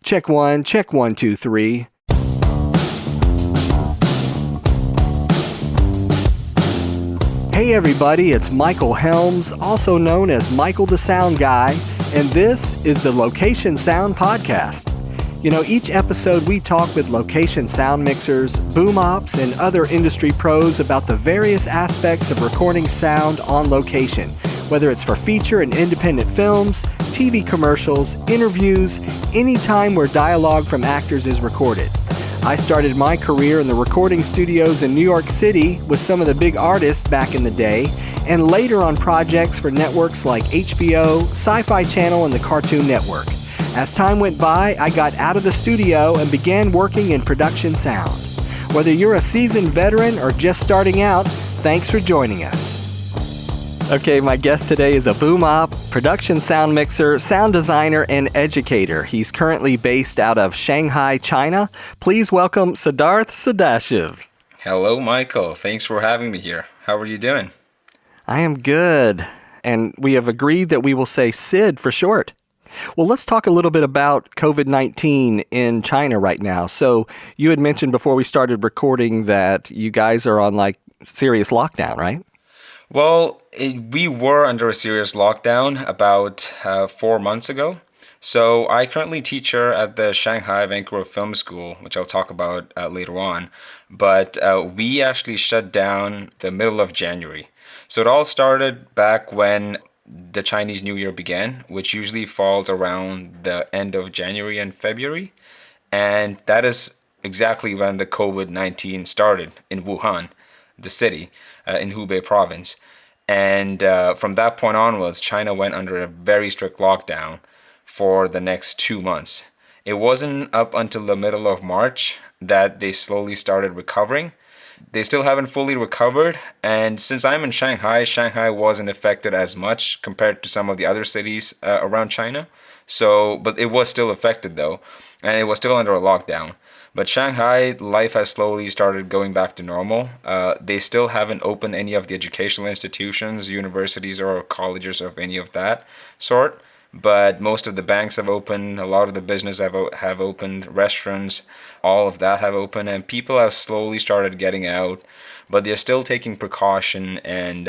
Check one, two, three. Hey everybody, it's Michael Helms, also known as Michael the Sound Guy, and this is the Location Sound Podcast. You know, each episode we talk with location sound mixers, boom ops, and other industry pros about the various aspects of recording sound on location, whether it's for feature and independent films, TV commercials, interviews, any time where dialogue from actors is recorded. I started my career in the recording studios in New York City with some of the big artists back in the day, and later on projects for networks like HBO, Sci-Fi Channel, and the Cartoon Network. As time went by, I got out of the studio and began working in production sound. Whether you're a seasoned veteran or just starting out, thanks for joining us. Okay, my guest today is a boom op, production sound mixer, sound designer, and educator. He's currently based out of Shanghai, China. Please welcome Siddharth Sadashiv. Hello, Michael. Thanks for having me here. How are you doing? I am good, and we have agreed that we will say Sid for short. Well, let's talk a little bit about COVID-19 in China right now. So you had mentioned before we started recording that you guys are on like serious lockdown, right? Well, we were under a serious lockdown about 4 months ago. So I currently teach here at the Shanghai Vancouver Film School, which I'll talk about later on. But we actually shut down the middle of January. So it all started back when the Chinese New Year began, which usually falls around the end of January and February. And that is exactly when the COVID-19 started in Wuhan, the city, in Hubei province. And from that point onwards, China went under a very strict lockdown for the next 2 months. It wasn't up until the middle of March that they slowly started recovering. They still haven't fully recovered. And since I'm in Shanghai, Shanghai wasn't affected as much compared to some of the other cities around China. But it was still affected though, and it was still under a lockdown. But Shanghai, life has slowly started going back to normal. They still haven't opened any of the educational institutions, universities, or colleges of any of that sort. But most of the banks have opened, a lot of the business have opened, restaurants, all of that have opened, and people have slowly started getting out. But they're still taking precaution, and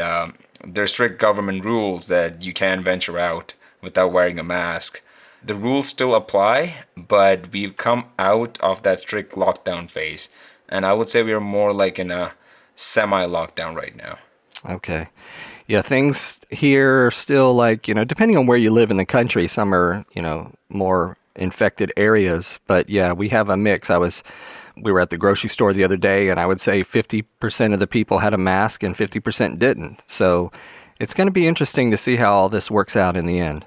there's strict government rules that you can't venture out without wearing a mask. The rules still apply, but we've come out of that strict lockdown phase. And I would say we're more like in a semi-lockdown right now. Okay. Yeah, things here are still like, depending on where you live in the country, some are, more infected areas. But yeah, we have a mix. We were at the grocery store the other day, and I would say 50% of the people had a mask and 50% didn't. So it's going to be interesting to see how all this works out in the end.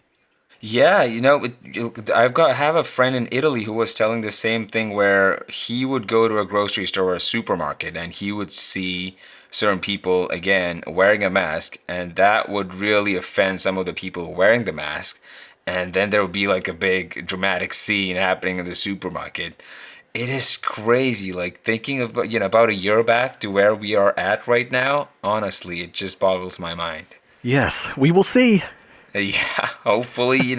Yeah, I have a friend in Italy who was telling the same thing, where he would go to a grocery store or a supermarket and he would see certain people, again, wearing a mask, and that would really offend some of the people wearing the mask. And then there would be like a big dramatic scene happening in the supermarket. It is crazy, like thinking about, about a year back to where we are at right now. Honestly, it just boggles my mind. Yes, we will see. Yeah, hopefully,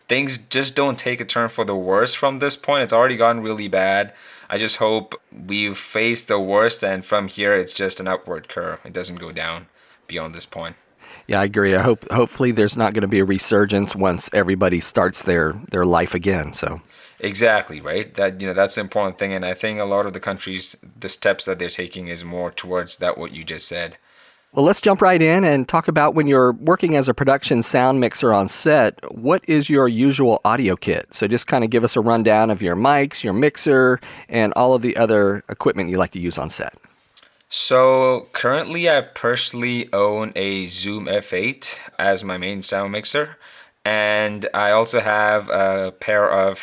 things just don't take a turn for the worse from this point. It's already gotten really bad. I just hope we've faced the worst, and from here, it's just an upward curve. It doesn't go down beyond this point. Yeah, I agree. Hopefully there's not going to be a resurgence once everybody starts their life again. So exactly, right? That's the important thing. And I think a lot of the countries, the steps that they're taking is more towards that, what you just said. Well, let's jump right in and talk about when you're working as a production sound mixer on set, what is your usual audio kit? So just kind of give us a rundown of your mics, your mixer, and all of the other equipment you like to use on set. So currently I personally own a Zoom F8 as my main sound mixer. And I also have a pair of,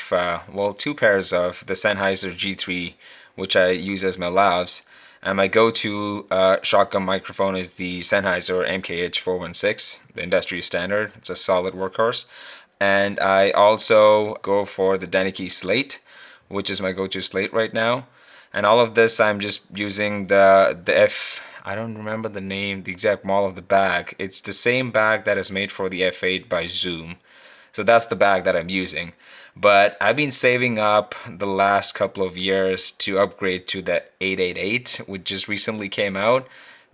two pairs of the Sennheiser G3, which I use as my lavs. And my go-to shotgun microphone is the Sennheiser MKH-416, the industry standard. It's a solid workhorse. And I also go for the Denecke slate, which is my go-to slate right now. And all of this, I'm just using I don't remember the name, the exact model of the bag. It's the same bag that is made for the F8 by Zoom. So that's the bag that I'm using. But I've been saving up the last couple of years to upgrade to the 888, which just recently came out,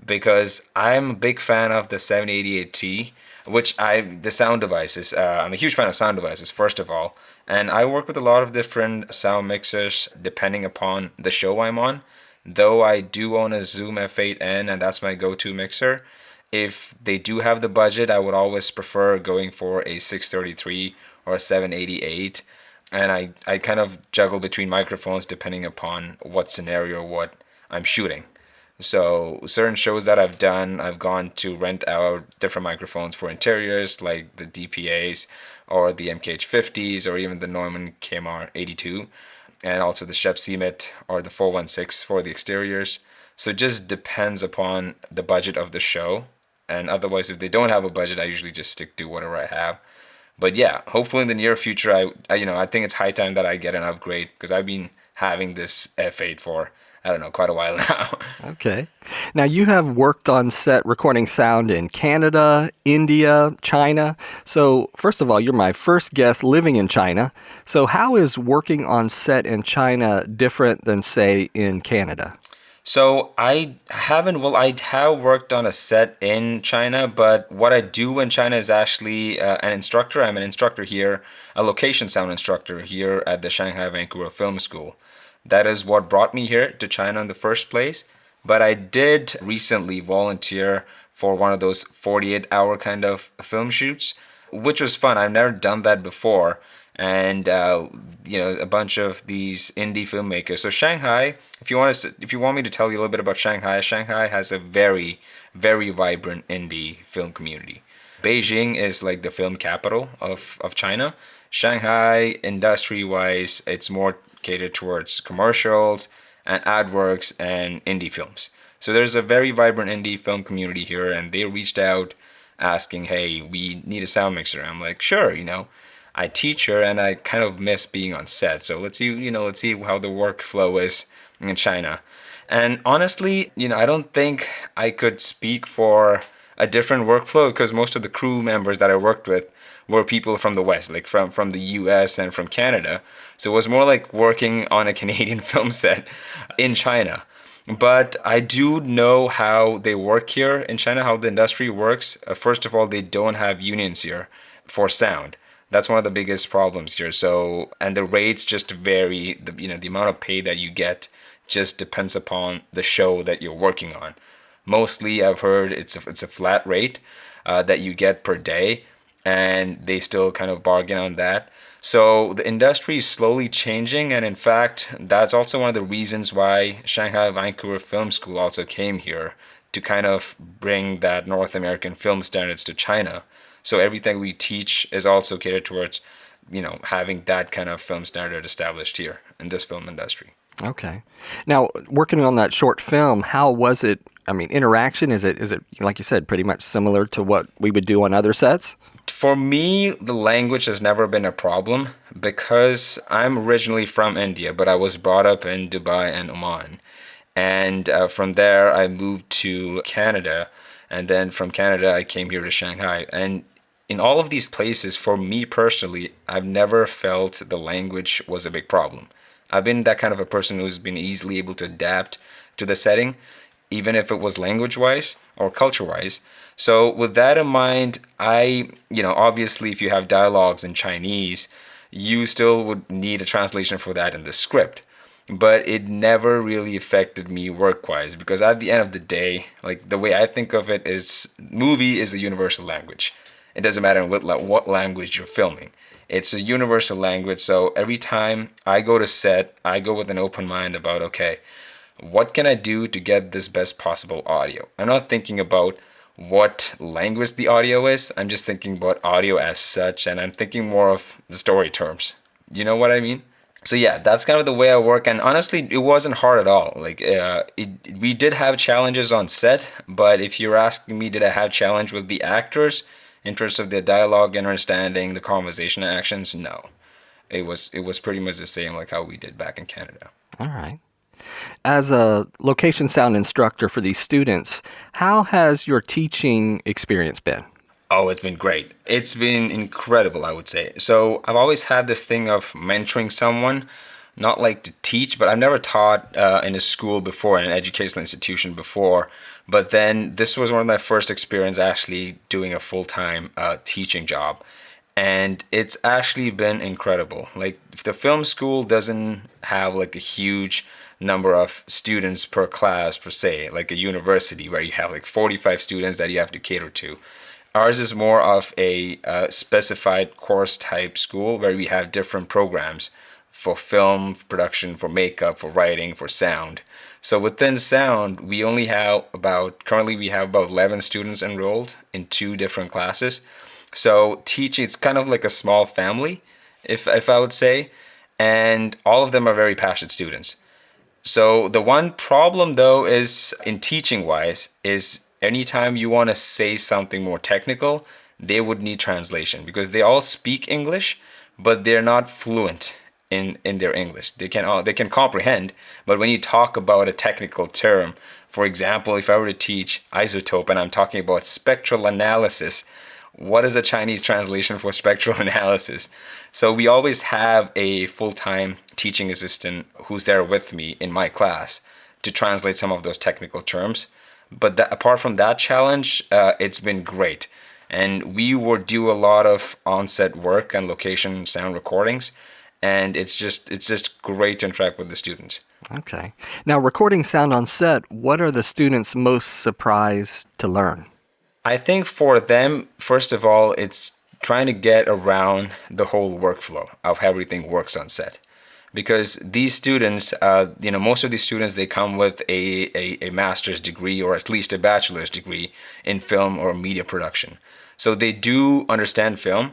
because I'm a big fan of the 788T, the sound devices. I'm a huge fan of sound devices, first of all. And I work with a lot of different sound mixers depending upon the show I'm on. Though I do own a Zoom F8N and that's my go-to mixer, if they do have the budget, I would always prefer going for a 633 or a 788. And I kind of juggle between microphones depending upon what scenario, what I'm shooting. So certain shows that I've done, I've gone to rent out different microphones for interiors like the DPAs or the MKH-50s or even the Neumann KMR-82 and also the Shep CMIT or the 416 for the exteriors. So it just depends upon the budget of the show. And otherwise, if they don't have a budget, I usually just stick to whatever I have. But yeah, hopefully in the near future, I think it's high time that I get an upgrade because I've been having this F8 for, I don't know, quite a while now. Okay. Now, you have worked on set recording sound in Canada, India, China. So, first of all, you're my first guest living in China. So, how is working on set in China different than, say, in Canada? So I have worked on a set in China, but what I do in China is actually an instructor. I'm an instructor here, a location sound instructor here at the Shanghai Vancouver Film School. That is what brought me here to China in the first place. But I did recently volunteer for one of those 48-hour kind of film shoots, which was fun. I've never done that before. And a bunch of these indie filmmakers. So Shanghai, if you want me to tell you a little bit about Shanghai, Shanghai has a very, very vibrant indie film community. Beijing is like the film capital of China. Shanghai, industry-wise, it's more catered towards commercials and ad works and indie films. So there's a very vibrant indie film community here, and they reached out asking, hey, we need a sound mixer. I'm like, sure, I teach her and I kind of miss being on set. So let's see how the workflow is in China. And honestly, I don't think I could speak for a different workflow because most of the crew members that I worked with were people from the West, like from the US and from Canada. So it was more like working on a Canadian film set in China. But I do know how they work here in China, how the industry works. First of all, they don't have unions here for sound. That's one of the biggest problems here. So, and the rates just vary. The amount of pay that you get just depends upon the show that you're working on. Mostly, I've heard it's a flat rate that you get per day, and they still kind of bargain on that. So the industry is slowly changing, and in fact, that's also one of the reasons why Shanghai Vancouver Film School also came here to kind of bring that North American film standards to China. So everything we teach is also catered towards, having that kind of film standard established here in this film industry. Okay. Now, working on that short film, how was it? I mean, interaction, is it like you said, pretty much similar to what we would do on other sets? For me, the language has never been a problem because I'm originally from India, but I was brought up in Dubai and Oman. And from there, I moved to Canada. And then from Canada, I came here to Shanghai. And in all of these places, for me personally, I've never felt the language was a big problem. I've been that kind of a person who's been easily able to adapt to the setting, even if it was language-wise or culture-wise. So with that in mind, obviously if you have dialogues in Chinese, you still would need a translation for that in the script. But it never really affected me work-wise because at the end of the day, like the way I think of it is movie is a universal language. It doesn't matter what language you're filming. It's a universal language. So every time I go to set, I go with an open mind about, okay, what can I do to get this best possible audio? I'm not thinking about what language the audio is. I'm just thinking about audio as such, and I'm thinking more of the story terms. You know what I mean? So yeah, that's kind of the way I work, and honestly, it wasn't hard at all. Like, we did have challenges on set, but if you're asking me, did I have challenge with the actors in terms of their dialogue and understanding the conversation and actions? No, it was pretty much the same like how we did back in Canada. All right. As a location sound instructor for these students, how has your teaching experience been? Oh, it's been great. It's been incredible, I would say. So I've always had this thing of mentoring someone, not like to teach, but I've never taught in a school before, in an educational institution before. But then this was one of my first experience actually doing a full-time teaching job. And it's actually been incredible. Like, if the film school doesn't have like a huge number of students per class per se, like a university where you have like 45 students that you have to cater to. Ours is more of a specified course type school where we have different programs for film production, for makeup, for writing, for sound. So within sound, we only have currently we have about 11 students enrolled in two different classes. So teaching, it's kind of like a small family, if I would say, and all of them are very passionate students. So the one problem though is in teaching wise is anytime you want to say something more technical, they would need translation because they all speak English, but they're not fluent in their English. They can comprehend, but when you talk about a technical term, for example, if I were to teach isotope and I'm talking about spectral analysis, what is a Chinese translation for spectral analysis? So we always have a full-time teaching assistant who's there with me in my class to translate some of those technical terms. But apart from that challenge, it's been great. And we would do a lot of on-set work and location sound recordings. And it's just great to interact with the students. Okay. Now, recording sound on set, what are the students most surprised to learn? I think for them, first of all, it's trying to get around the whole workflow of how everything works on set. Because these students, most of these students, they come with a master's degree or at least a bachelor's degree in film or media production. So they do understand film,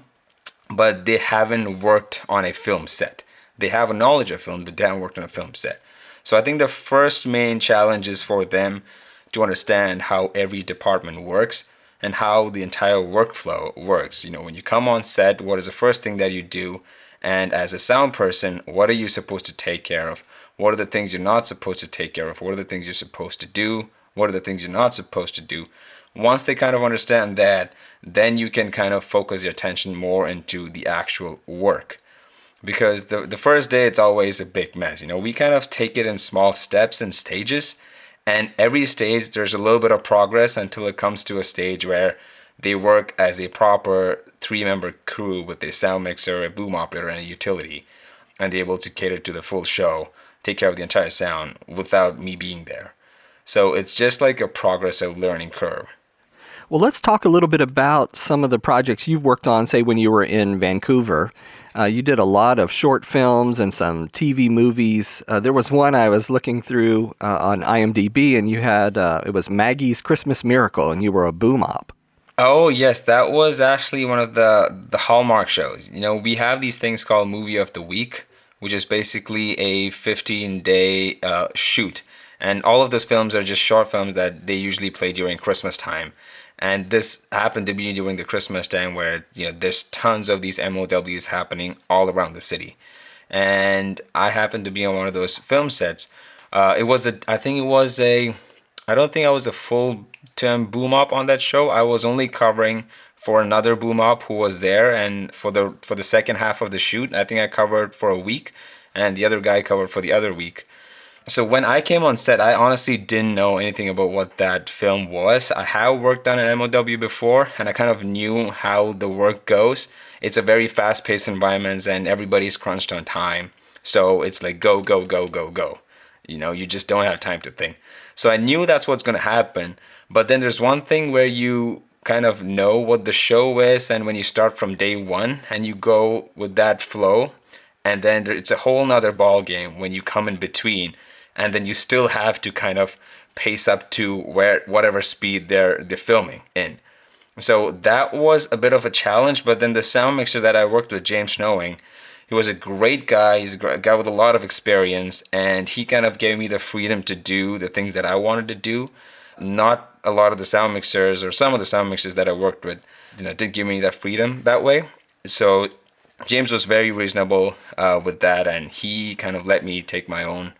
but they haven't worked on a film set. They have a knowledge of film, but they haven't worked on a film set. So I think the first main challenge is for them to understand how every department works and how the entire workflow works. When you come on set, what is the first thing that you do? And as a sound person, what are you supposed to take care of? What are the things you're not supposed to take care of? What are the things you're supposed to do? What are the things you're not supposed to do? Once they kind of understand that, then you can kind of focus your attention more into the actual work. Because the first day, it's always a big mess. We kind of take it in small steps and stages. And every stage, there's a little bit of progress until it comes to a stage where they work as a proper 3-member crew with a sound mixer, a boom operator, and a utility. And they're able to cater to the full show, take care of the entire sound without me being there. So it's just like a progressive learning curve. Well, let's talk a little bit about some of the projects you've worked on, say, when you were in Vancouver. You did a lot of short films and some TV movies. There was one I was looking through on IMDb, and you had, it was Maggies Christmas Miracle, and you were a boom op. Oh, yes, that was actually one of the Hallmark shows. We have these things called Movie of the Week, which is basically a 15-day shoot. And all of those films are just short films that they usually play during Christmas time. And this happened to be during the Christmas time where, there's tons of these MOWs happening all around the city. And I happened to be on one of those film sets. I don't think I was a full-term boom op on that show. I was only covering for another boom op who was there. And for the second half of the shoot, I think I covered for a week. And the other guy covered for the other week. So when I came on set, I honestly didn't know anything about what that film was. I have worked on an MOW before, and I kind of knew how the work goes. It's a very fast-paced environment, and everybody's crunched on time. So it's like go, go, go, go, go. You just don't have time to think. So I knew that's what's going to happen. But then there's one thing where you kind of know what the show is, and when you start from day one and you go with that flow, and then it's a whole nother ball game when you come in between. And then you still have to kind of pace up to whatever speed they're filming in. So that was a bit of a challenge. But then the sound mixer that I worked with, James Snowing, he was a great guy. He's a guy with a lot of experience. And he kind of gave me the freedom to do the things that I wanted to do. Not a lot of the sound mixers or some of the sound mixers that I worked with didn't give me that freedom that way. So James was very reasonable with that. And he kind of let me take my own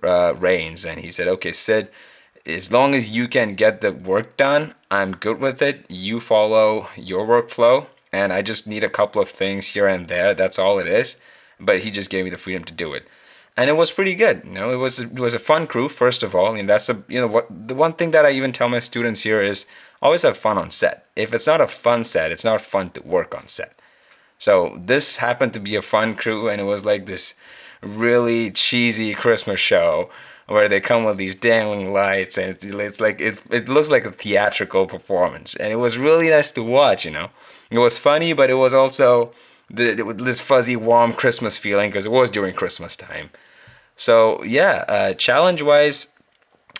reins, and he said, okay, Sid, As long as you can get the work done, I'm good with it. You follow your workflow, and I just need a couple of things here and there. That's all it is. But he just gave me the freedom to do it, and it was pretty good. It was a fun crew, first of all, and that's what the one thing that I even tell my students here is always have fun on set. If it's not a fun set, it's not fun to work on set. So this happened to be a fun crew, and it was like this really cheesy Christmas show where they come with these dangling lights, and it's like it looks like a theatrical performance, and it was really nice to watch. It was funny, but it was also this fuzzy, warm Christmas feeling because it was during Christmas time. So yeah, challenge-wise,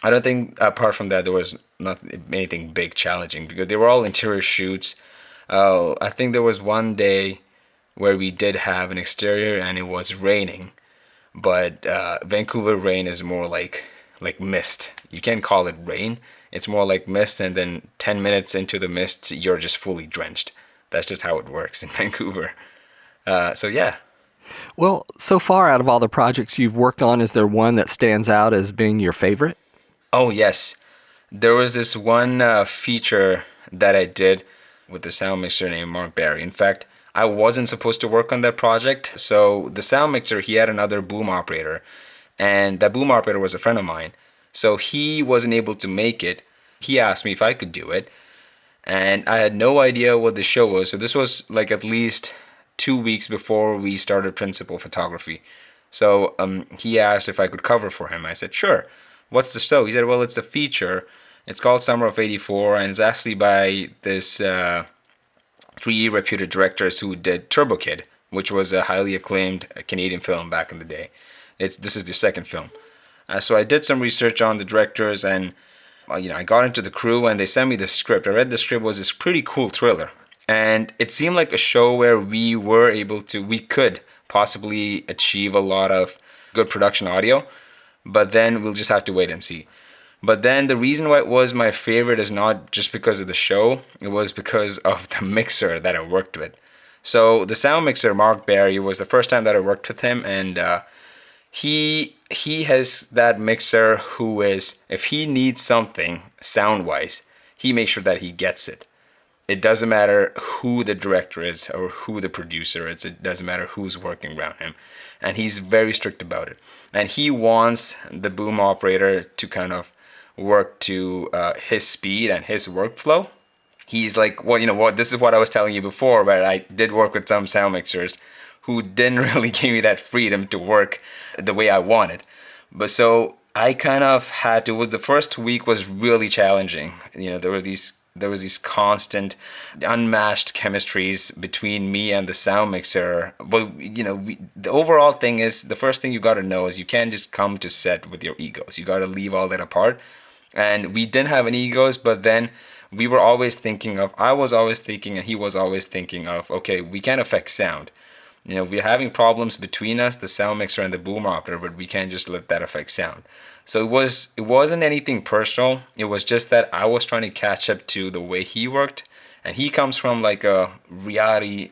I don't think apart from that there was not anything big challenging because they were all interior shoots. I think there was one day where we did have an exterior and it was raining, but Vancouver rain is more like mist. You can't call it rain. It's more like mist, and then 10 minutes into the mist, you're just fully drenched. That's just how it works in Vancouver. So yeah. Well, so far out of all the projects you've worked on, is there one that stands out as being your favorite? Oh yes, there was this one feature that I did with the sound mixer named Mark Barry. In fact, I wasn't supposed to work on that project. So the sound mixer, he had another boom operator, and that boom operator was a friend of mine. So he wasn't able to make it. He asked me if I could do it, and I had no idea what the show was. So this was like at least 2 weeks before we started principal photography. So he asked if I could cover for him. I said, sure. What's the show? He said, well, it's a feature. It's called Summer of '84, and it's actually by this three reputed directors who did Turbo Kid, which was a highly acclaimed Canadian film back in the day. This is their second film. So I did some research on the directors, and I got into the crew, and they sent me the script. I read the script. It was this pretty cool thriller, and it seemed like a show where we could possibly achieve a lot of good production audio, but then we'll just have to wait and see. But then the reason why it was my favorite is not just because of the show, it was because of the mixer that I worked with. So the sound mixer, Mark Barry, was the first time that I worked with him, and he has that mixer who is, if he needs something sound-wise, he makes sure that he gets it. It doesn't matter who the director is or who the producer is. It doesn't matter who's working around him. And he's very strict about it. And he wants the boom operator to kind of work to his speed and his workflow. He's like, well, this is what I was telling you before, where I did work with some sound mixers who didn't really give me that freedom to work the way I wanted. But so I kind of had to, the first week was really challenging. There was these constant, unmatched chemistries between me and the sound mixer. But the overall thing is, the first thing you got to know is you can't just come to set with your egos. You got to leave all that apart. And we didn't have any egos, but then I was always thinking, and he was always thinking of, okay, we can't affect sound. We're having problems between us, the sound mixer and the boom operator, but we can't just let that affect sound. So it wasn't anything personal. It was just that I was trying to catch up to the way he worked. And he comes from like a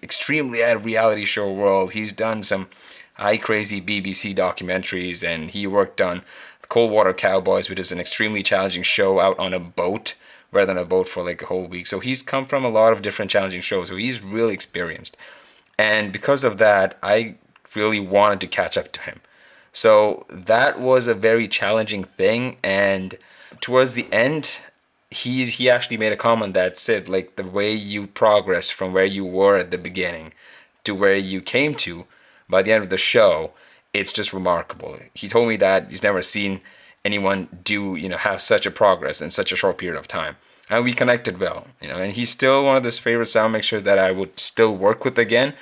extremely reality show world. He's done some high crazy BBC documentaries, and he worked on Coldwater Cowboys, which is an extremely challenging show out on a boat, rather than a boat for like a whole week. So he's come from a lot of different challenging shows. So he's really experienced. And because of that, I really wanted to catch up to him. So that was a very challenging thing. And towards the end, he actually made a comment that said, like, the way you progress from where you were at the beginning to where you came to by the end of the show, it's just remarkable. He told me that he's never seen anyone have such a progress in such a short period of time. And we connected well, and he's still one of those favorite sound mixers that I would still work with again.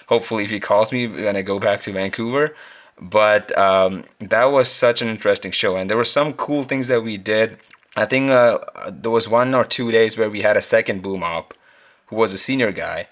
Hopefully if he calls me when I go back to Vancouver. But that was such an interesting show. And there were some cool things that we did. I think there was 1 or 2 days where we had a second boom op who was a senior guy.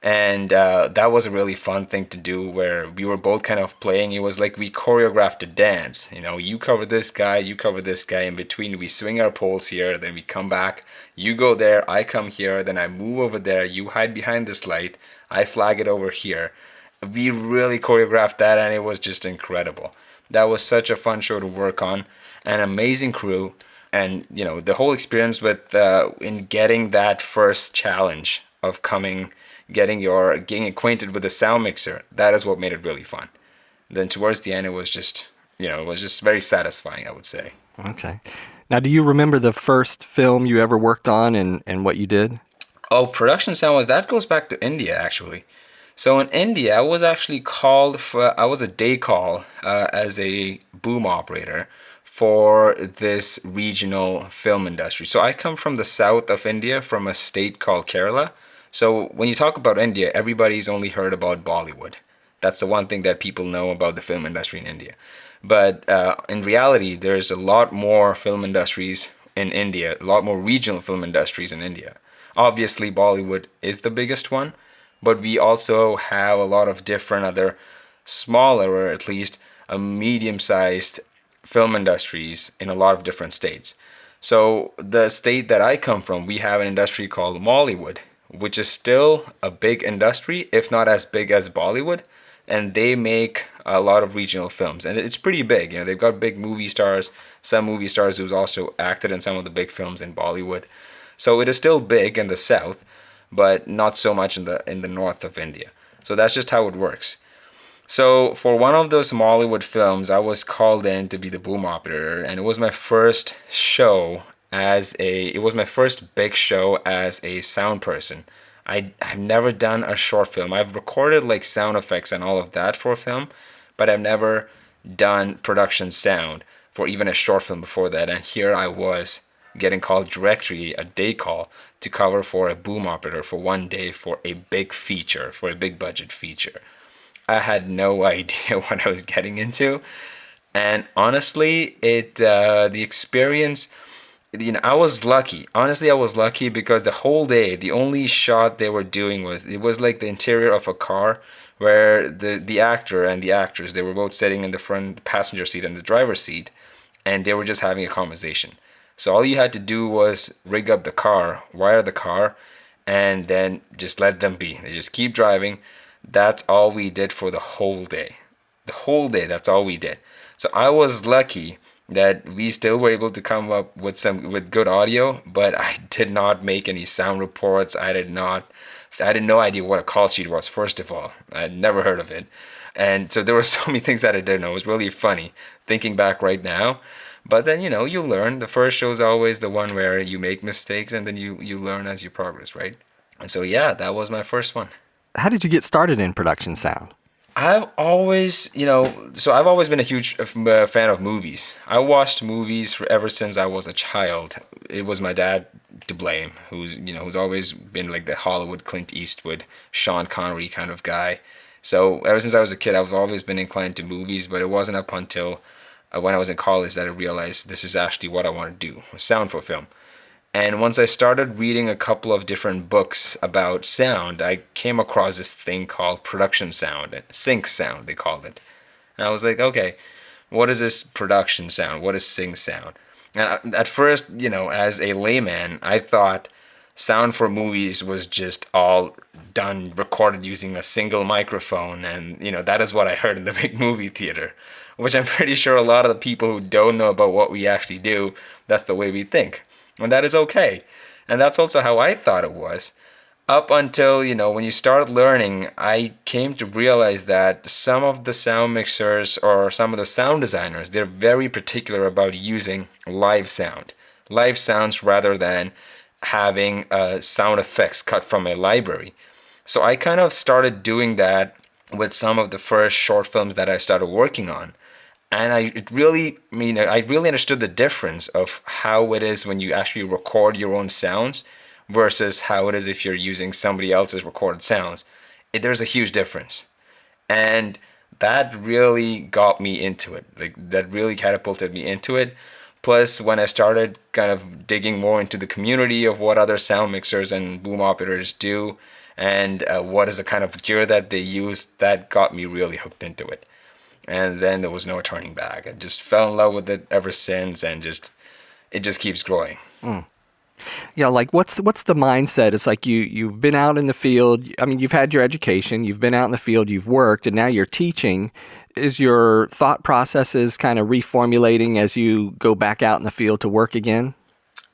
And that was a really fun thing to do, where we were both kind of playing. It was like we choreographed a dance. You cover this guy, you cover this guy. In between, we swing our poles here, then we come back. You go there, I come here, then I move over there. You hide behind this light, I flag it over here. We really choreographed that, and it was just incredible. That was such a fun show to work on. An amazing crew. And the whole experience with in getting that first challenge of getting acquainted with the sound mixer, that is what made it really fun. Then towards the end, it was just very satisfying, I would say. Okay. Now, do you remember the first film you ever worked on and what you did? Oh, production sound that goes back to India actually. So in India, I was a day call as a boom operator for this regional film industry. So I come from the south of India, from a state called Kerala. So when you talk about India, everybody's only heard about Bollywood. That's the one thing that people know about the film industry in India. But in reality, there's a lot more film industries in India, a lot more regional film industries in India. Obviously, Bollywood is the biggest one, but we also have a lot of different other smaller, or at least a medium-sized film industries in a lot of different states. So the state that I come from, we have an industry called Mollywood, which is still a big industry, if not as big as Bollywood, and they make a lot of regional films, and it's pretty big. They've got big movie stars, some movie stars who's also acted in some of the big films in Bollywood. So it is still big in the south, but not so much in the north of India. So that's just how it works. So for one of those Mollywood films, I was called in to be the boom operator, and it was my first it was my first big show as a sound person. I've never done a short film. I've recorded like sound effects and all of that for a film, but I've never done production sound for even a short film before that. And here I was getting called directly, a day call, to cover for a boom operator for one day for a big feature, for a big budget feature. I had no idea what I was getting into, and honestly, the experience. I was lucky. Honestly, I was lucky because the whole day, the only shot they were doing was like the interior of a car, where the actor and the actress, they were both sitting in the front passenger seat and the driver's seat, and they were just having a conversation. So all you had to do was rig up the car, wire the car, and then just let them be. They just keep driving. That's all we did for the whole day. The whole day, that's all we did. So I was lucky that we still were able to come up with good audio, but I did not make any sound reports. I had no idea what a call sheet was, first of all. I had never heard of it. And so there were so many things that I didn't know. It was really funny thinking back right now. But then, you learn. The first show is always the one where you make mistakes and then you learn as you progress, right? And so, yeah, that was my first one. How did you get started in production sound? I've always been a huge fan of movies. I watched movies ever since I was a child. It was my dad to blame, who's always been like the Hollywood Clint Eastwood, Sean Connery kind of guy. So ever since I was a kid, I've always been inclined to movies, but it wasn't up until when I was in college that I realized this is actually what I want to do, sound for film. And once I started reading a couple of different books about sound, I came across this thing called production sound, sync sound, they called it. And I was like, okay, what is this production sound? What is sync sound? And at first, as a layman, I thought sound for movies was just all done, recorded using a single microphone. And, that is what I heard in the big movie theater, which I'm pretty sure a lot of the people who don't know about what we actually do, that's the way we think. And that is okay. And that's also how I thought it was. Up until, when you start learning, I came to realize that some of the sound mixers or some of the sound designers, they're very particular about using live sound. Live sounds rather than having sound effects cut from a library. So I kind of started doing that with some of the first short films that I started working on. And I really understood the difference of how it is when you actually record your own sounds versus how it is if you're using somebody else's recorded sounds. There's a huge difference. And that really got me into it. That really catapulted me into it. Plus, when I started kind of digging more into the community of what other sound mixers and boom operators do and what is the kind of gear that they use, that got me really hooked into it. And then there was no turning back. I just fell in love with it ever since, and it just keeps growing. Yeah, like what's the mindset? It's like you've been out in the field. I mean, you've had your education, you've been out in the field, you've worked, and now you're teaching. Is your thought processes kind of reformulating as you go back out in the field to work again?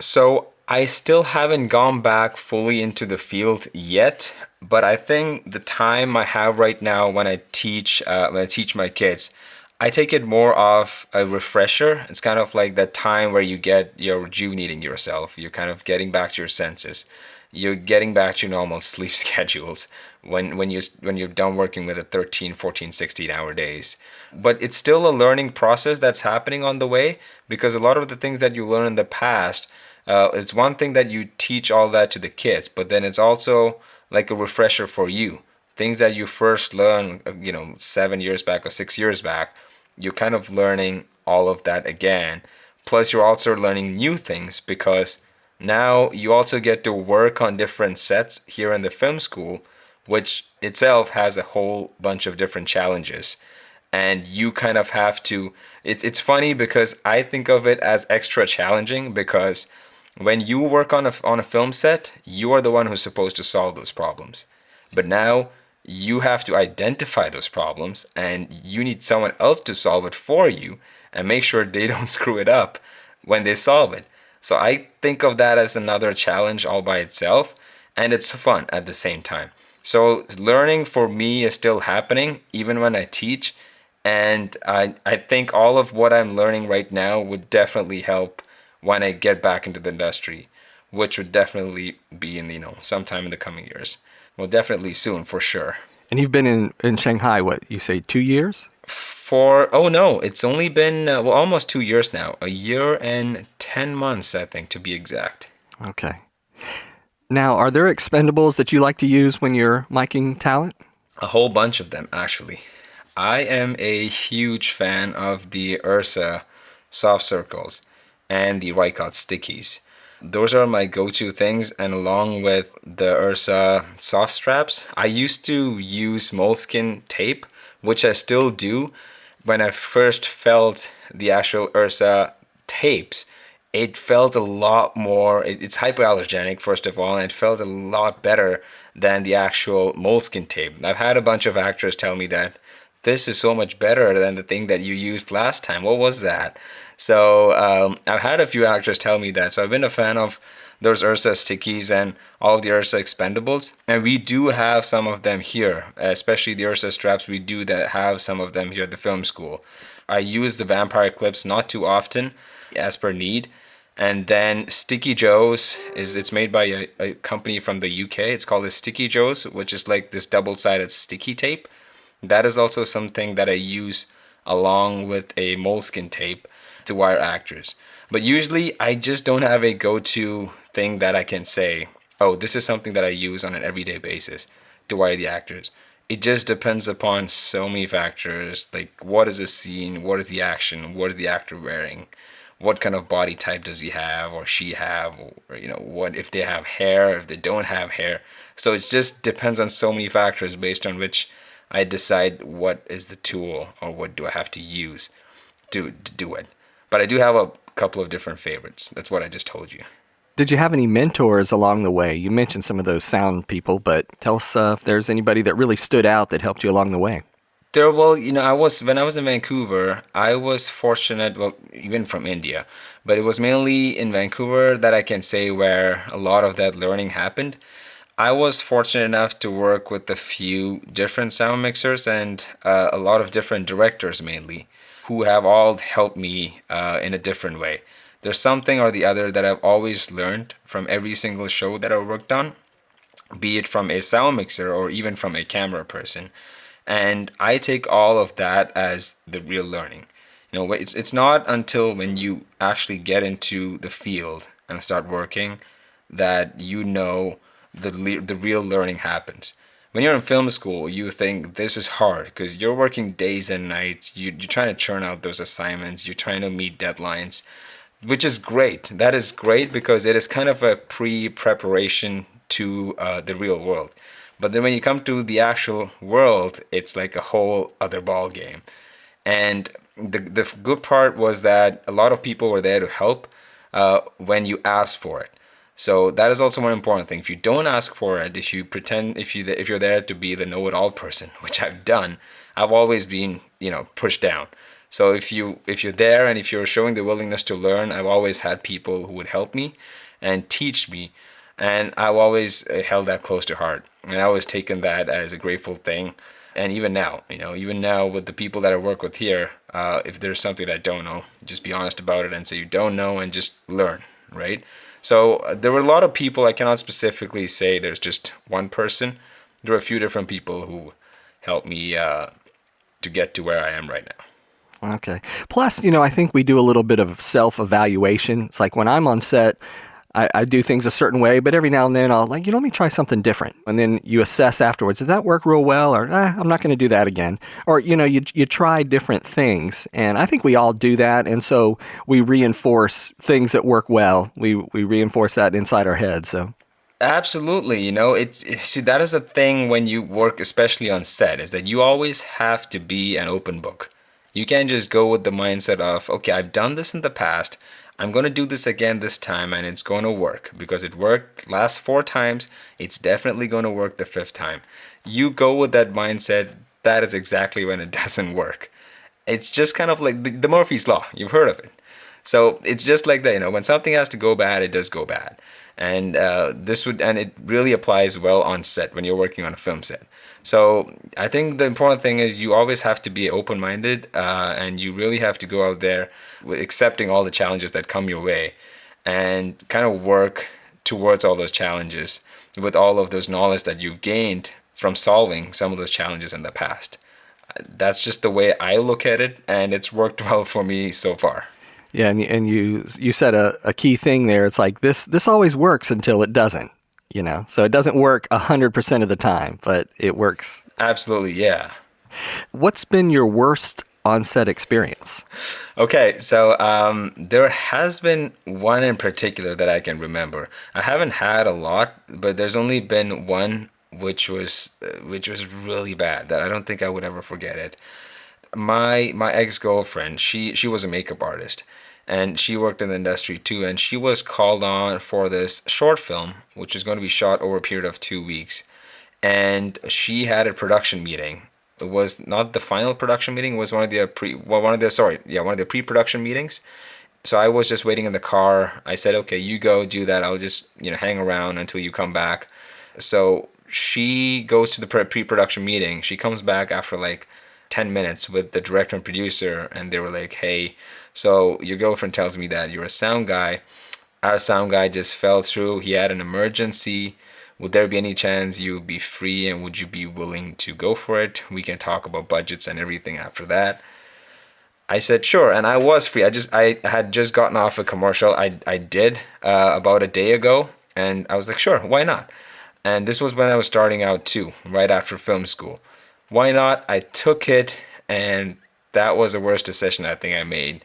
So I still haven't gone back fully into the field yet, but I think the time I have right now when I teach my kids, I take it more of a refresher. It's kind of like that time where you're rejuvenating yourself. You're kind of getting back to your senses. You're getting back to your normal sleep schedules when you're done working with a 13, 14, 16-hour days. But it's still a learning process that's happening on the way, because a lot of the things that you learn in the past, it's one thing that you teach all that to the kids, but then it's also like a refresher for you. Things that you first learn, 7 years back or 6 years back, you're kind of learning all of that again. Plus, you're also learning new things, because now you also get to work on different sets here in the film school, which itself has a whole bunch of different challenges. And you kind of have to, it's funny because I think of it as extra challenging, because when you work on a film set, you are the one who's supposed to solve those problems. But now you have to identify those problems, and you need someone else to solve it for you and make sure they don't screw it up when they solve it. So I think of that as another challenge all by itself, and it's fun at the same time. So learning for me is still happening even when I teach, and I think all of what I'm learning right now would definitely help when I get back into the industry, which would definitely be in sometime in the coming years. Well, definitely soon for sure. And you've been in Shanghai, what, you say 2 years? Oh no, it's only been almost 2 years now. A year and 10 months, I think, to be exact. Okay. Now, are there expendables that you like to use when you're miking talent? A whole bunch of them, actually. I am a huge fan of the Ursa soft circles and the Rycott stickies. Those are my go-to things, and along with the Ursa soft straps, I used to use moleskin tape, which I still do. When I first felt the actual Ursa tapes, it felt a lot more, it's hypoallergenic, first of all, and it felt a lot better than the actual moleskin tape. I've had a bunch of actors tell me that this is so much better than the thing that you used last time. What was that? So I've had a few actors tell me that. So I've been a fan of those Ursa stickies and all of the Ursa Expendables. And we do have some of them here, especially the Ursa straps. We do have some of them here at the film school. I use the vampire clips not too often, as per need. And then Sticky Joe's it's made by a company from the UK. It's called a Sticky Joe's, which is like this double-sided sticky tape. That is also something that I use along with a moleskin tape to wire actors. But usually I just don't have a go-to thing that I can say, oh, this is something that I use on an everyday basis to wire the actors. It just depends upon so many factors, like what is the scene, what is the action, what is the actor wearing, what kind of body type does he have or she have, or what if they have hair, if they don't have hair. So it just depends on so many factors based on which I decide what is the tool or what do I have to use to do it. But I do have a couple of different favorites. That's what I just told you. Did you have any mentors along the way? You mentioned some of those sound people, but tell us if there's anybody that really stood out that helped you along the way. When I was in Vancouver, I was fortunate, even from India, but it was mainly in Vancouver that I can say where a lot of that learning happened. I was fortunate enough to work with a few different sound mixers and a lot of different directors mainly, who have all helped me in a different way. There's something or the other that I've always learned from every single show that I worked on, be it from a sound mixer or even from a camera person. And I take all of that as the real learning. It's not until when you actually get into the field and start working that the real learning happens. When you're in film school, you think this is hard because you're working days and nights. You're trying to churn out those assignments. You're trying to meet deadlines, which is great. That is great because it is kind of a pre-preparation to the real world. But then when you come to the actual world, it's like a whole other ball game. And the good part was that a lot of people were there to help when you asked for it. So that is also one important thing. If you don't ask for it, if you pretend, if you're there to be the know-it-all person, which I've done, I've always been, pushed down. So if you're there and if you're showing the willingness to learn, I've always had people who would help me and teach me, and I've always held that close to heart, and I always taken that as a grateful thing. And even now, even now with the people that I work with here, if there's something that I don't know, just be honest about it and say you don't know and just learn, right? So there were a lot of people. I cannot specifically say there's just one person. There were a few different people who helped me to get to where I am right now. Okay. Plus, I think we do a little bit of self-evaluation. It's like when I'm on set, I do things a certain way, but every now and then I'll let me try something different. And then you assess afterwards, did that work real well? Or I'm not going to do that again. Or, you try different things. And I think we all do that. And so we reinforce things that work well. We reinforce that inside our heads. So. Absolutely. See, that is the thing when you work, especially on set, is that you always have to be an open book. You can't just go with the mindset of, okay, I've done this in the past. I'm going to do this again this time and it's going to work because it worked last 4 times. It's definitely going to work the 5th time. You go with that mindset, that is exactly when it doesn't work. It's just kind of like the Murphy's Law. You've heard of it. So it's just like that, when something has to go bad, it does go bad. And it really applies well on set when you're working on a film set. So I think the important thing is you always have to be open-minded, and you really have to go out there with accepting all the challenges that come your way and kind of work towards all those challenges with all of those knowledge that you've gained from solving some of those challenges in the past. That's just the way I look at it, and it's worked well for me so far. Yeah, and you said a key thing there. It's like this always works until it doesn't, So it doesn't work 100% of the time, but it works. Absolutely, yeah. What's been your worst on-set experience? Okay, so there has been one in particular that I can remember. I haven't had a lot, but there's only been one which was really bad that I don't think I would ever forget it. My ex-girlfriend, she was a makeup artist, and she worked in the industry too, and she was called on for this short film which was going to be shot over a period of 2 weeks, and she had a production meeting. It was not the final production meeting, it was one of the pre-production meetings. So I was just waiting in the car. I said, okay, you go do that, I'll just hang around until you come back. So she goes to the pre-production meeting. She comes back after like 10 minutes with the director and producer, and they were like, hey, so your girlfriend tells me that you're a sound guy. Our sound guy just fell through. He had an emergency. Would there be any chance you would be free, and would you be willing to go for it? We can talk about budgets and everything after that. I said sure, and I was free. I had just gotten off a commercial. I did about a day ago, and I was like, sure, why not? And this was when I was starting out too, right after film school. Why not? I took it, and that was the worst decision I think I made.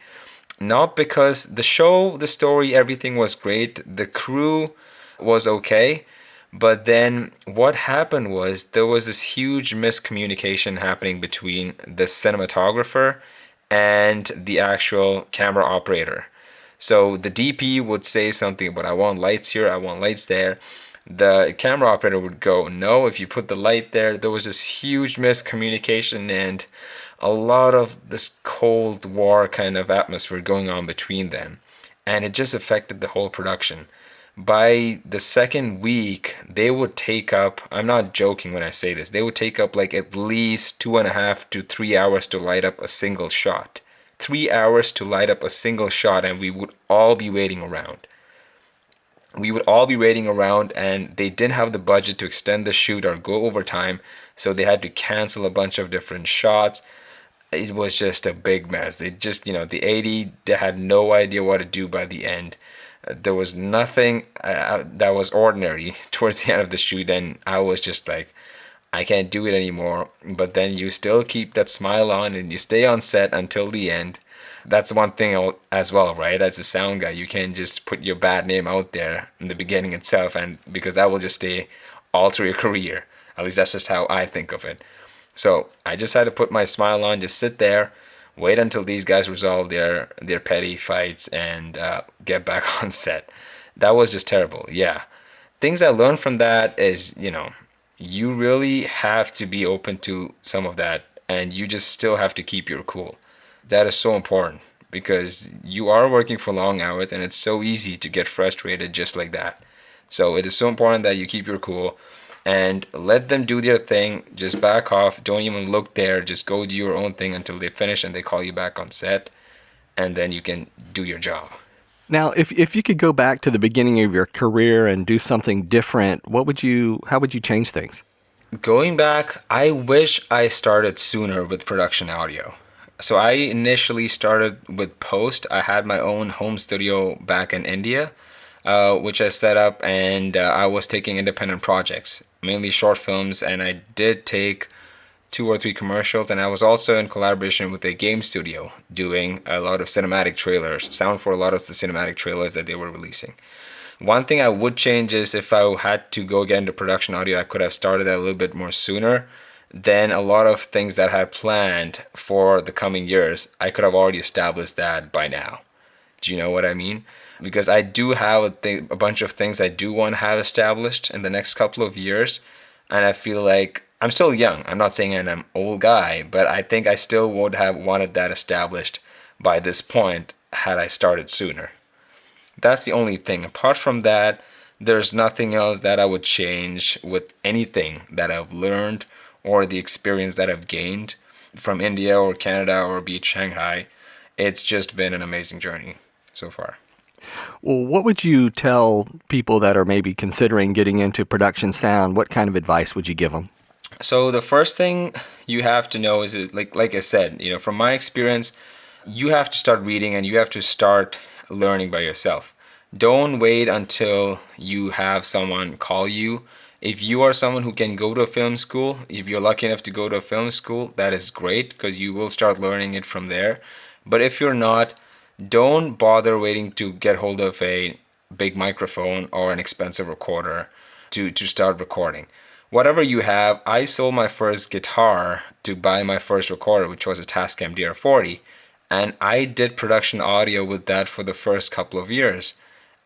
Not because the show, the story, everything was great. The crew was okay. But then what happened was there was this huge miscommunication happening between the cinematographer and the actual camera operator. So the DP would say something about, I want lights here, I want lights there. The camera operator would go, no, if you put the light there. There was this huge miscommunication and a lot of this Cold War kind of atmosphere going on between them. And it just affected the whole production. By the second week, they would take up, I'm not joking when I say this, they would take up like at least 2.5 to 3 hours to light up a single shot. 3 hours to light up a single shot, and we would all be waiting around. And they didn't have the budget to extend the shoot or go over time, so they had to cancel a bunch of different shots. It was just a big mess. They just, the AD, they had no idea what to do by the end. There was nothing that was ordinary towards the end of the shoot, and I was just like, I can't do it anymore. But then you still keep that smile on and you stay on set until the end. That's one thing as well, right? As a sound guy, you can't just put your bad name out there in the beginning itself, and because that will just stay all through your career. At least that's just how I think of it. So I just had to put my smile on, just sit there, wait until these guys resolve their petty fights, and get back on set. That was just terrible. Yeah. Things I learned from that is, you really have to be open to some of that, and you just still have to keep your cool. That is so important because you are working for long hours and it's so easy to get frustrated just like that. So it is so important that you keep your cool and let them do their thing. Just back off. Don't even look there. Just go do your own thing until they finish and they call you back on set, and then you can do your job. Now, if you could go back to the beginning of your career and do something different, how would you change things? Going back, I wish I started sooner with production audio. So I initially started with post. I had my own home studio back in India, which I set up, and I was taking independent projects, mainly short films, and I did take 2 or 3 commercials, and I was also in collaboration with a game studio doing a lot of cinematic trailers, sound for a lot of the cinematic trailers that they were releasing. One thing I would change is if I had to go get into production audio, I could have started that a little bit more sooner. Then a lot of things that I had planned for the coming years, I could have already established that by now. Do you know what I mean? Because I do have a bunch of things I do want to have established in the next couple of years, and I feel like I'm still young. I'm not saying I'm an old guy, but I think I still would have wanted that established by this point had I started sooner. That's the only thing. Apart from that, there's nothing else that I would change with anything that I've learned or the experience that I've gained from India or Canada or be it Shanghai. It's just been an amazing journey so far. Well, what would you tell people that are maybe considering getting into production sound? What kind of advice would you give them? So the first thing you have to know is, like I said, from my experience, you have to start reading and you have to start learning by yourself. Don't wait until you have someone call you. If you are someone who can go to a film school, if you're lucky enough to go to a film school, that is great because you will start learning it from there. But if you're not, don't bother waiting to get hold of a big microphone or an expensive recorder to start recording. Whatever you have, I sold my first guitar to buy my first recorder, which was a Tascam DR40. And I did production audio with that for the first couple of years.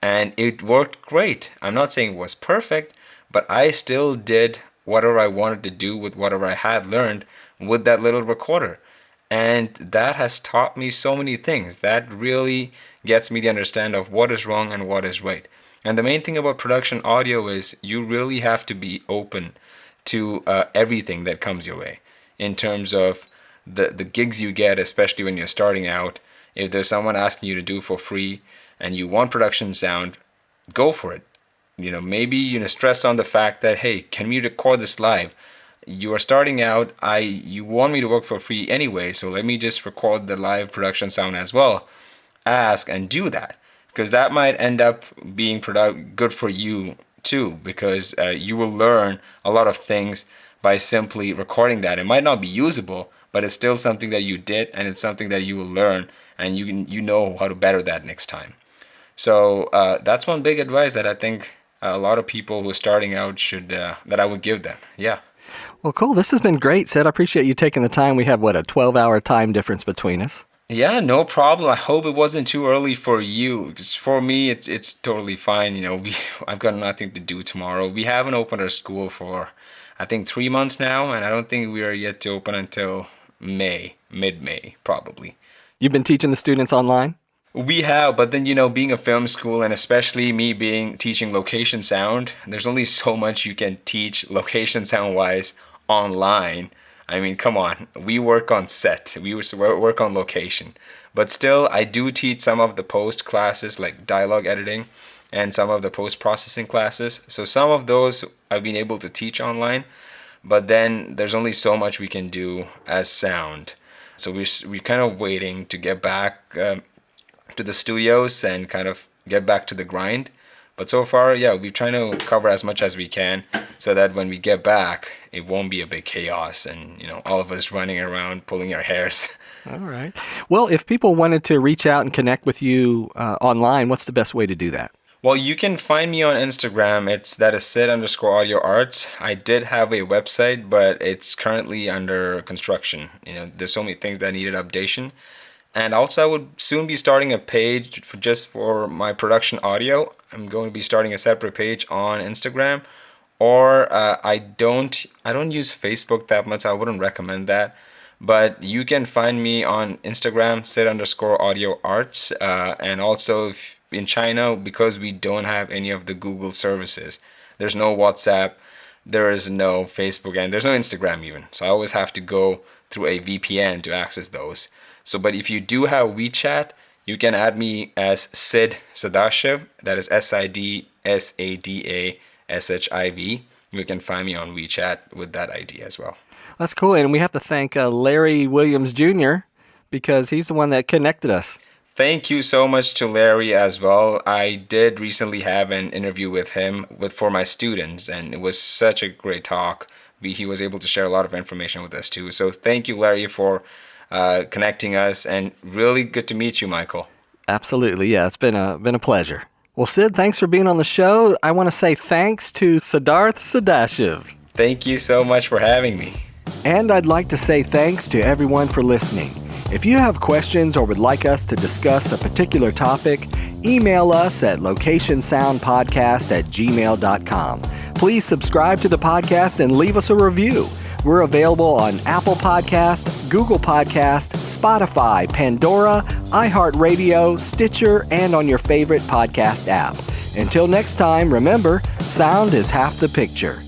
And it worked great. I'm not saying it was perfect, but I still did whatever I wanted to do with whatever I had learned with that little recorder. And that has taught me so many things. That really gets me the understand of what is wrong and what is right. And the main thing about production audio is you really have to be open to everything that comes your way in terms of the gigs you get, especially when you're starting out. If there's someone asking you to do for free and you want production sound, go for it. Maybe stress on the fact that, hey, can we record this live? You are starting out, you want me to work for free anyway, so let me just record the live production sound as well. Ask and do that, because that might end up being good for you too, because you will learn a lot of things by simply recording that. It might not be usable, but it's still something that you did, and it's something that you will learn, and you know how to better that next time. So that's one big advice that I think a lot of people who are starting out should that I would give them. Yeah. Well, cool. This has been great, Sid. I appreciate you taking the time. We have, a 12-hour time difference between us? Yeah, no problem. I hope it wasn't too early for you. Because for me, it's totally fine. I've got nothing to do tomorrow. We haven't opened our school for, I think, 3 months now, and I don't think we are yet to open until mid-May, probably. You've been teaching the students online? We have, but then, being a film school and especially me teaching location sound, there's only so much you can teach location sound wise online. I mean, come on, we work on set, we work on location, but still I do teach some of the post classes like dialogue editing and some of the post processing classes. So some of those I've been able to teach online, but then there's only so much we can do as sound. So we're kind of waiting to get back to the studios and kind of get back to the grind. But so far, yeah, we're trying to cover as much as we can so that when we get back, it won't be a big chaos and, all of us running around pulling our hairs. All right. Well, if people wanted to reach out and connect with you online, what's the best way to do that? Well, you can find me on Instagram. That is Sid_audio arts. I did have a website, but it's currently under construction. There's so many things that needed updation. And also, I would soon be starting a page for my production audio. I'm going to be starting a separate page on Instagram. Or I don't use Facebook that much. I wouldn't recommend that. But you can find me on Instagram, sid_audio_arts. And also in China, because we don't have any of the Google services, there's no WhatsApp, there is no Facebook, and there's no Instagram even. So I always have to go through a VPN to access those. So, but if you do have WeChat, you can add me as Sid Sadashiv. That is SIDSADASHIV. You can find me on WeChat with that ID as well. That's cool. And we have to thank Larry Williams Jr. because he's the one that connected us. Thank you so much to Larry as well. I did recently have an interview with him for my students, and it was such a great talk. He was able to share a lot of information with us too. So thank you, Larry, for connecting us, and really good to meet you, Michael. Absolutely. Yeah, it's been a pleasure. Well, Sid, thanks for being on the show. I want to say thanks to Siddharth Sadashiv. Thank you so much for having me. And I'd like to say thanks to everyone for listening. If you have questions or would like us to discuss a particular topic, email us at locationsoundpodcast@gmail.com. Please subscribe to the podcast and leave us a review. We're available on Apple Podcast, Google Podcast, Spotify, Pandora, iHeartRadio, Stitcher, and on your favorite podcast app. Until next time, remember, sound is half the picture.